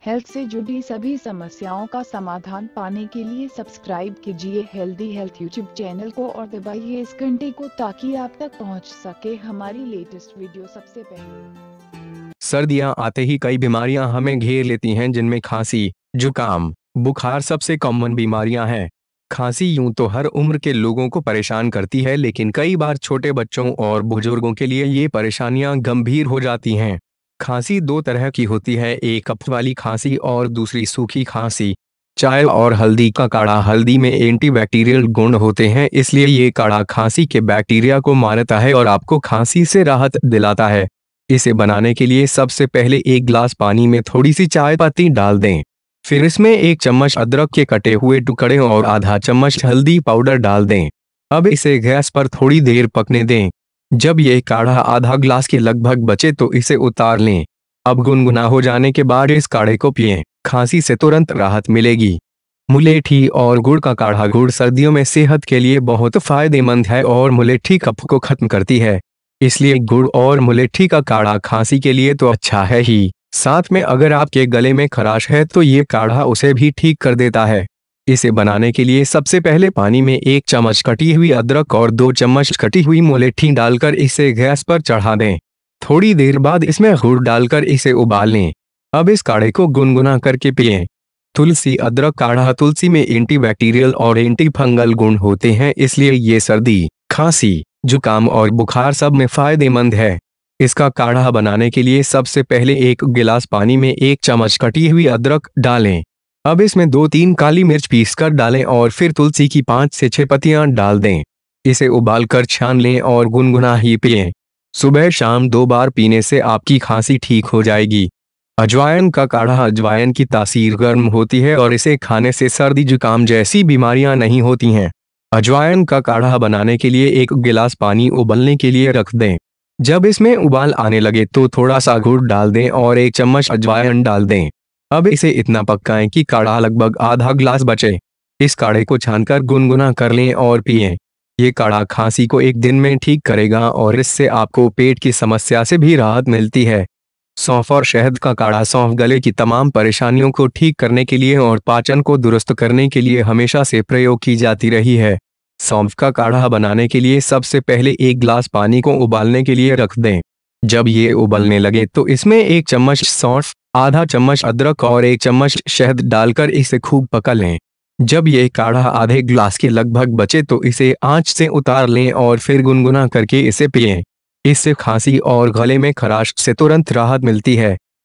Health से जुड़ी सभी समस्याओं का समाधान पाने के लिए सब्सक्राइब कीजिए हेल्दी हेल्थ यूट्यूब चैनल को और दबाइए इस घंटे को ताकि आप तक पहुंच सके हमारी लेटेस्ट वीडियो सबसे पहले। सर्दियां आते ही कई बीमारियां हमें घेर लेती हैं, जिनमें खांसी, जुकाम, बुखार सबसे कॉमन बीमारियां हैं। खांसी यूं तो हर उम्र के लोगों को परेशान करती है, लेकिन कई बार छोटे बच्चों और बुजुर्गों के लिए ये परेशानियां गंभीर हो जाती हैं। खांसी दो तरह की होती है, एक कफ वाली खांसी और दूसरी सूखी खांसी। चाय और हल्दी का काढ़ा। हल्दी में एंटीबैक्टीरियल गुण होते हैं, इसलिए ये काढ़ा खांसी के बैक्टीरिया को मारता है और आपको खांसी से राहत दिलाता है। इसे बनाने के लिए सबसे पहले एक गिलास पानी में थोड़ी सी चाय पत्ती डाल दें। फिर इसमें एक चम्मच अदरक के कटे हुए टुकड़े और आधा चम्मच हल्दी पाउडर डाल दें। अब इसे गैस पर थोड़ी देर पकने दें। जब यह काढ़ा आधा गिलास के लगभग बचे तो इसे उतार लें। अब गुनगुना हो जाने के बाद इस काढ़े को पिएं। खांसी से तुरंत राहत मिलेगी। मुलेठी और गुड़ का काढ़ा। गुड़ सर्दियों में सेहत के लिए बहुत फायदेमंद है और मुलेठी कफ को खत्म करती है, इसलिए गुड़ और मुलेठी का काढ़ा खांसी के लिए तो अच्छा है ही, साथ में अगर आपके गले में खराश है तो ये काढ़ा उसे भी ठीक कर देता है। इसे बनाने के लिए सबसे पहले पानी में एक चम्मच कटी हुई अदरक और 2 चम्मच कटी हुई मुलेठी डालकर इसे गैस पर चढ़ा दें। थोड़ी देर बाद इसमें गुड़ डालकर इसे उबाल लें। अब इस काढ़े को गुनगुना करके पिएं। तुलसी अदरक काढ़ा। तुलसी में एंटीबैक्टीरियल और एंटी फंगल गुण होते हैं, इसलिए ये सर्दी, खांसी, जुकाम और बुखार सब में फायदेमंद है। इसका काढ़ा बनाने के लिए सबसे पहले एक गिलास पानी में 1 चम्मच कटी हुई अदरक डालें। अब इसमें 2-3 काली मिर्च पीसकर डालें और फिर तुलसी की 5 से 6 पत्तियां डाल दें। इसे उबालकर छान लें और गुनगुना ही पिएं। सुबह शाम 2 बार पीने से आपकी खांसी ठीक हो जाएगी। अजवाइन का काढ़ा। अजवाइन की तासीर गर्म होती है और इसे खाने से सर्दी जुकाम जैसी बीमारियां नहीं होती हैं। अजवाइन का काढ़ा बनाने के लिए 1 गिलास पानी उबलने के लिए रख दें। जब इसमें उबाल आने लगे तो थोड़ा सा गुड़ डाल दें और 1 चम्मच अजवाइन डाल दें। अब इसे इतना पकाएं कि काढ़ा लगभग आधा गिलास बचे। इस काढ़े को छानकर गुनगुना कर लें और पिएं। ये काढ़ा खांसी को 1 दिन में ठीक करेगा और इससे आपको पेट की समस्या से भी राहत मिलती है। सौंफ और शहद का काढ़ा। सौंफ गले की तमाम परेशानियों को ठीक करने के लिए और पाचन को दुरुस्त करने के लिए हमेशा से प्रयोग की जाती रही है। सौंफ का काढ़ा बनाने के लिए सबसे पहले 1 गिलास पानी को उबालने के लिए रख दें। जब ये उबलने लगे तो इसमें 1 चम्मच सौंफ, आधा चम्मच अदरक और 1 चम्मच शहद डालकर इसे खूब पका लें। जब ये काढ़ा आधे गिलास के लगभग बचे तो इसे आंच से उतार लें और फिर गुनगुना करके इसे पिएं। इससे खांसी और गले में खराश से तुरंत राहत मिलती है।